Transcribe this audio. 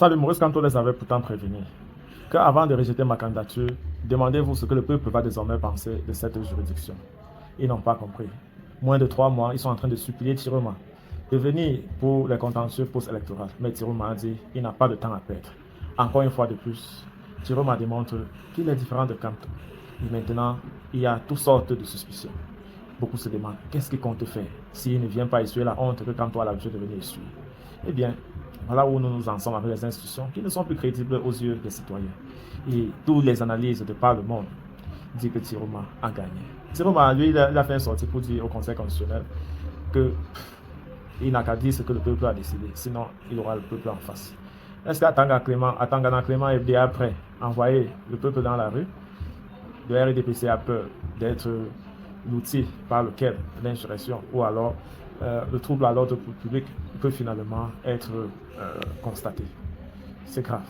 Ça, le Maurice Kamto les avait pourtant prévenus qu'avant de rejeter ma candidature, demandez-vous ce que le peuple va désormais penser de cette juridiction. Ils n'ont pas compris. Moins de 3 mois, ils sont en train de supplier Tiroma de venir pour les contentieux post-électoraux. Mais Tiroma a dit qu'il n'a pas de temps à perdre. Encore une fois de plus, Tiroma démontre qu'il est différent de Kamto. Et maintenant, il y a toutes sortes de suspicions. Beaucoup se demandent qu'est-ce qu'il compte faire s'il ne vient pas essuyer la honte que Kamto a l'habitude de venir essuyer. Eh bien, voilà où nous nous en sommes avec les institutions qui ne sont plus crédibles aux yeux des citoyens. Et toutes les analyses de par le monde disent que Tiroma a gagné. Tiroma, lui, il a fait une sortie pour dire au Conseil constitutionnel que il n'a qu'à dire ce que le peuple a décidé, sinon il aura le peuple en face. Est-ce qu'Atangana Clément est après envoyer le peuple dans la rue? Le RDPC a peur d'être l'outil par lequel l'insurrection ou alors le trouble à l'ordre public peut finalement être constaté. C'est grave.